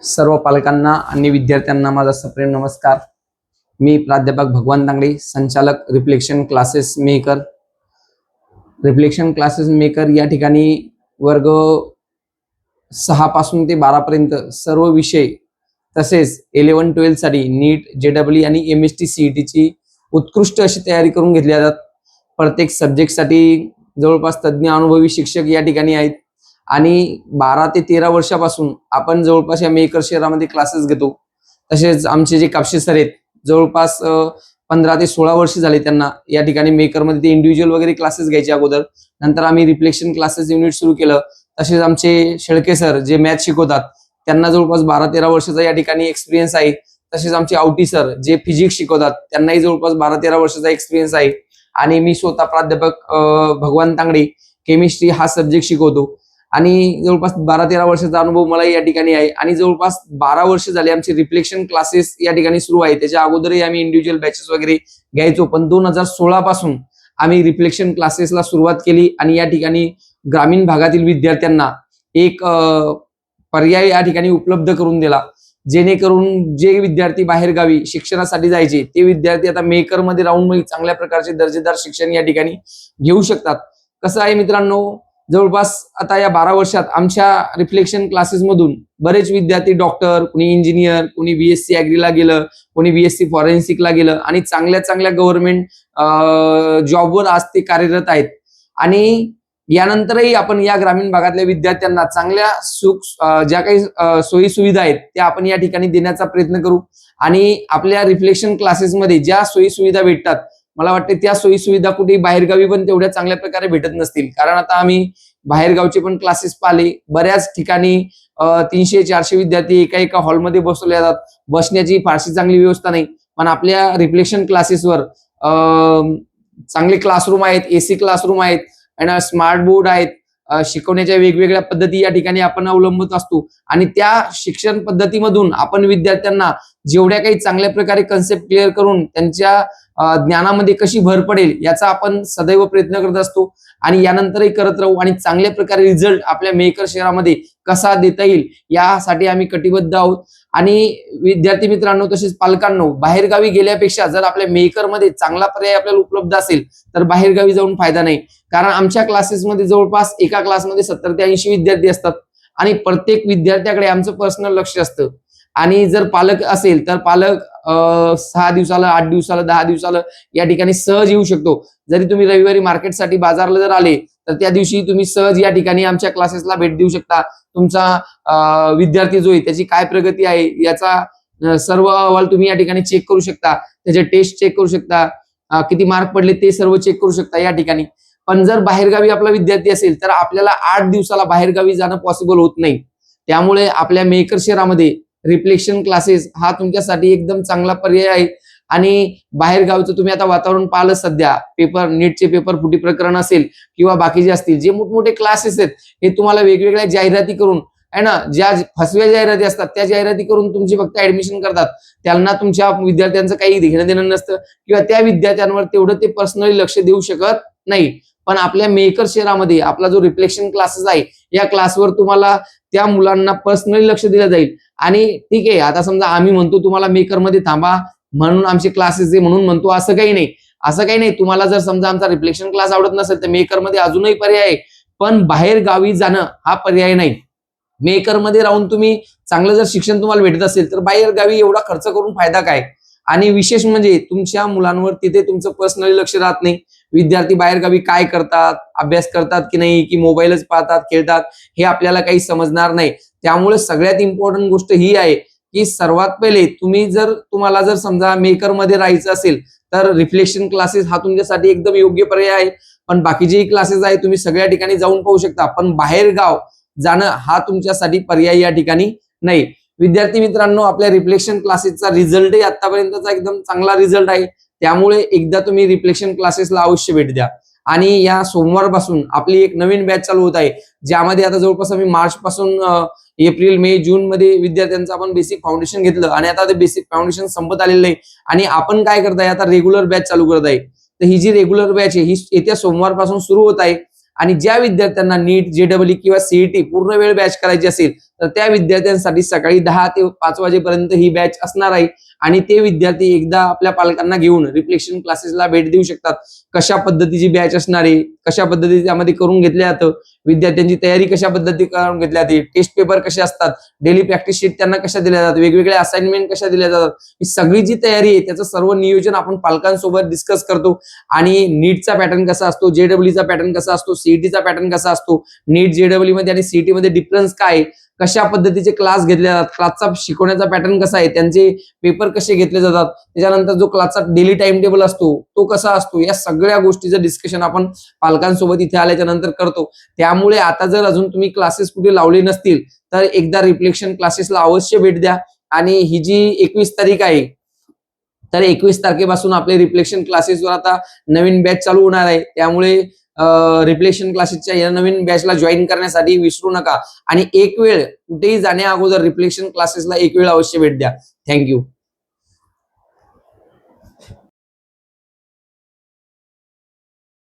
सर्व पालकांना आणि विद्यार्थ्यांना माझा सप्रेम नमस्कार। मी प्राध्यापक भगवान तांगडे, संचालक reflection classes maker. Reflection classes maker या ठिकाणी वर्ग 6 पासून ते 12 पर्यंत सर्व विषय तसेच 11-12 साठी नीट, जेडब्ल्यू आणि एमएसटी सीईटी ची उत्कृष्ट अशी तयारी करून घेतल्या जातात। प्रत्येक सब्जेक्ट साठी जवळपास तज्ञ अनुभवी शिक्षक या ठिकाणी आहेत आणि 12 ते 13 वर्षापासून आपण जवळपास या मेकर शहरामध्ये क्लासेस घेतो। तसेच आमचे जे कापशे सर आहेत जवळपास 15 ते 16 वर्ष झाले त्यांना या ठिकाणी मेकर मध्ये ते इंडिव्हिज्युअल वगैरे क्लासेस घ्यायचे अगोदर। नंतर आम्ही रिफ्लेक्शन क्लासेस युनिट सुरू केलं। तसेच आमचे शेळके सर जे मॅथ शिकवतात त्यांना जवळपास 12-13 वर्षाचा या ठिकाणी एक्सपिरियन्स आहे। तसेच आमचे आवटी सर जे फिजिक्स शिकवतात त्यांनाही जवळपास 12-13 वर्षाचा एक्सपिरियन्स आहे। आणि मी स्वतः प्राध्यापक भगवान तांगडे केमिस्ट्री हा सब्जेक्ट शिकवतो आणि जवळपास 12-13 वर्षाचा अनुभव मला या ठिकाणी आहे। आणि जवळपास 12 वर्ष झाले आमचे रिफ्लेक्शन क्लासेस या ठिकाणी सुरू आहे। त्याच्या अगोदरही आम्ही इंडिव्हिज्युअल बॅचेस वगैरे घ्यायचो, पण 2016 पासून आम्ही रिफ्लेक्शन क्लासेसला सुरुवात केली आणि या ठिकाणी ग्रामीण भागातील विद्यार्थ्यांना एक पर्याय या ठिकाणी उपलब्ध करून दिला, जेणेकरून जे विद्यार्थी बाहेर गावी शिक्षणासाठी जायचे ते विद्यार्थी आता मेकर मध्ये राहून चांगल्या प्रकारचे दर्जेदार शिक्षण या ठिकाणी घेऊ शकतात। कसं आहे मित्रांनो, जवळपास आता या 12 वर्षात आमच्या रिफ्लेक्शन क्लासेस मधून बरेच विद्यार्थी डॉक्टर, कोणी इंजिनियर, कोणी बीएससी ऍग्रीला गेलं, कोणी बीएससी फॉरेन्सिकला गेलं आणि चांगल्या गव्हर्नमेंट जॉबवर आज ते कार्यरत आहेत। आणि यानंतरही आपण या ग्रामीण भागातल्या विद्यार्थ्यांना चांगल्या ज्या काही सोयी सुविधा आहेत त्या आपण या ठिकाणी देण्याचा प्रयत्न करू। आणि आपल्या रिफ्लेक्शन क्लासेसमध्ये ज्या सोयी सुविधा भेटतात, मला वाटते त्या सोयी सुविधा कुठे बाहेरगावी पण तेवढ्या चांगल्या प्रकारे भेटत नसतील, कारण आता आम्ही बाहेरगावचे पण क्लासेस पाहिले। बऱ्याच ठिकाणी 300-400 विद्यार्थी एका हॉलमध्ये बसवले जातात, बसण्याची फारशी चांगली व्यवस्था नाही। पण आपल्या रिफ्लेक्शन क्लासेसवर चांगले क्लासरूम आहेत, एसी क्लासरूम आहेत आणि स्मार्ट बोर्ड आहेत। शिकवण्याच्या वेगवेगळ्या पद्धती या ठिकाणी आपण अवलंबत असतो आणि त्या शिक्षण पद्धतीमधून आपण विद्यार्थ्यांना जेवढ्या काही चांगल्या प्रकारे कन्सेप्ट क्लिअर करून त्यांच्या ज्ञानामध्ये कशी भर पडेल याचा आपण सदैव प्रयत्न करत असतो आणि यानंतरही करत राहू आणि चांगल्या प्रकारे रिझल्ट आपल्या मेकर शहरामध्ये कसा देता येईल यासाठी आम्ही कटिबद्ध आहोत। आणि विद्यार्थी मित्रांनो तसेच पालकांनो, बाहेरगावी गेल्यापेक्षा जर आपल्या मेकर मध्ये चांगला पर्याय आपल्याला उपलब्ध असेल तर बाहेरगावी जाऊन फायदा नाही, कारण आमच्या क्लासेसमध्ये जवळपास एका क्लासमध्ये 70 ते 80 विद्यार्थी असतात आणि प्रत्येक विद्यार्थ्याकडे आमचं पर्सनल लक्ष असतं। आणि जर पालक असेल तर पालक 6 दिवसाला, 8 दिवसाला, 10 दिवसाला या ठिकाणी सहज येऊ शकतो। जरी तुम्ही रविवारी मार्केटसाठी बाजारला जर आले तर त्या दिवशी तुम्ही सहज या ठिकाणी आमच्या क्लासेसला भेट देऊ शकता। तुमचा विद्यार्थी जो आहे त्याची काय प्रगती आहे याचा सर्व अहवाल तुम्ही या ठिकाणी चेक करू शकता, त्याचे टेस्ट चेक करू शकता, किती मार्क पडले ते सर्व चेक करू शकता या ठिकाणी। पण जर बाहेरगावी आपला विद्यार्थी असेल तर आपल्याला 8 दिवसाला बाहेरगावी जाणं पॉसिबल होत नाही। त्यामुळे आपल्या मेकर शहरामध्ये रिफ्लेक्शन क्लासेस हा तुमच्यासाठी एकदम चांगला पर्याय आहे। आणि बाहेरगावचं तुम्ही आता वातावरण पाहिलं, सध्या पेपर नीटचे पेपर फुटी प्रकरण असेल किंवा बाकीचे असतील जे मोठमोठे क्लासेस आहेत हे तुम्हाला वेगवेगळ्या जाहिराती करून आहे ना, ज्या फसव्या जाहिराती असतात त्या जाहिराती करून तुमची फक्त ऍडमिशन करतात। त्यांना तुमच्या विद्यार्थ्यांचं काही घेणं देणं नसतं किंवा त्या विद्यार्थ्यांवर तेवढं ते पर्सनली लक्ष देऊ शकत नाही। पण आपल्या मेकर शहरामध्ये आपला जो रिफ्लेक्शन क्लासेस आहे या क्लासवर तुम्हाला त्या मुलांना पर्सनली लक्ष दिलं जाईल। आणि ठीक आहे, आता समजा आम्ही म्हणतो तुम्हाला मेकर मध्ये थांबा म्हणून आमचे क्लासेस आहे म्हणून म्हणतो, असं काही नाही। तुम्हाला जर समजा आमचा रिफ्लेक्शन क्लास आवडत नसेल तर मेकर मध्ये अजूनही पर्याय आहे, पण बाहेर गावी जाणं हा पर्याय नाही। मेकर मध्ये राहून तुम्ही चांगलं जर शिक्षण तुम्हाला भेटत असेल तर बाहेर गावी एवढा खर्च करून फायदा काय। आणि विशेष म्हणजे तुमच्या मुलांवर तिथे तुमचं पर्सनली लक्ष राहत नाही। विद्यार्थी बाहेर गावी काय करतात, अभ्यास करतात की नाही, की मोबाईलच पाहतात, खेळतात, हे आपल्याला काही समजणार नाही। त्यामुळे सगळ्यात इम्पॉर्टंट गोष्ट ही आहे की सर्वात पहिले तुम्हाला जर समजा मेकर मध्ये राहायचं असेल तर रिफ्लेक्शन क्लासेस हा तुमच्यासाठी एकदम योग्य पर्याय आहे। पण बाकीचेही क्लासेस आहे, तुम्ही सगळ्या ठिकाणी जाऊन पाहू शकता, पण बाहेर गाव जाणं हा तुमच्यासाठी पर्याय या ठिकाणी नाही। विद्यार्थी मित्रांनो, आपल्या रिफ्लेक्शन क्लासेसचा रिझल्टही आतापर्यंतचा एकदम चांगला रिझल्ट आहे। त्यामुळे एकदा तुम्ही रिफ्लेक्शन क्लासेसला अवश्य भेट द्या। आणि या सोमवारपासून आपली एक नवीन बॅच चालू होत आहे, ज्यामध्ये आता जवळपास आम्ही मार्च पासून एप्रिल, मे, जून मध्ये विद्यार्थ्यांचं आपण बेसिक फाउंडेशन घेतलं आणि आता ते बेसिक फाउंडेशन संपत आलेलं आहे आणि आपण काय करताय आता रेग्युलर बॅच चालू करत आहे। तर ही जी रेग्युलर बॅच आहे ही येत्या सोमवारपासून सुरू होत आहे आणि ज्या विद्यार्थ्यांना नीट, जेडब्ल्यू किंवा सीईटी पूर्ण वेळ बॅच करायची असेल तर त्या विद्यार्थ्यांसाठी सकाळी 10 ते 5 वाजेपर्यंत ही बॅच असणार आहे आणि ते विद्यार्थी एकदा आपल्या पालकांना घेऊन रिफ्लेक्शन क्लासेसला भेट देऊ शकतात. कशा पद्धतीची बॅच असणार आहे, कशा पद्धतीने त्यामध्ये करून घेतलं जातं, विद्यार्थ्यांची तयारी कशा पद्धती करून घेतली जाते, टेस्ट पेपर कसे असतात, डेली प्रॅक्टिस शीट त्यांना कशा दिल्या जातात, वेगवेगळ्या असाइनमेंट कशा दिल्या जातात, ही सगळी जी तयारी आहे त्याचं सर्व नियोजन आपण पालकांसोबत डिस्कस करतो. आणि नीटचा पॅटर्न कसा असतो, जेडब्ल्यूचा पॅटर्न कसा असतो, सीईटीचा पॅटर्न कसा असतो, नीट जेडब्ल्यू मध्ये आणि सीईटी मध्ये डिफरन्स काय आहे, कशा पद्धतीचे क्लास घेतले जातात, क्लासचा शिकवण्याचा पॅटर्न कसा आहे, त्यांचे पेपर कसे घेतले जातात, त्याच्यानंतर जो क्लासचा डेली टाइम टेबल असतो तो कसा असतो, या सगळ्या गोष्टीचं डिस्कशन आपण पालकांसोबत इथे आल्याच्या नंतर करतो. त्यामुळे आता जर अजून तुम्ही क्लासेस कुठे लावले नसतील तर एकदा रिफ्लेक्शन क्लासेसला अवश्य भेट द्या. आणि ही जी 21 तारीख आहे तर 21 तारखेपासून आपले रिफ्लेक्शन क्लासेसवर आता नवीन बॅच चालू होणार आहे. त्यामुळे रिफ्लेक्शन क्लासेसच्या या नवीन बॅचला जॉईन करण्यासाठी विसरू नका आणि एक वेळ कुठेही जाण्या अगोदर रिफ्लेक्शन क्लासेसला एक वेळ अवश्य भेट द्या. थँक्यू.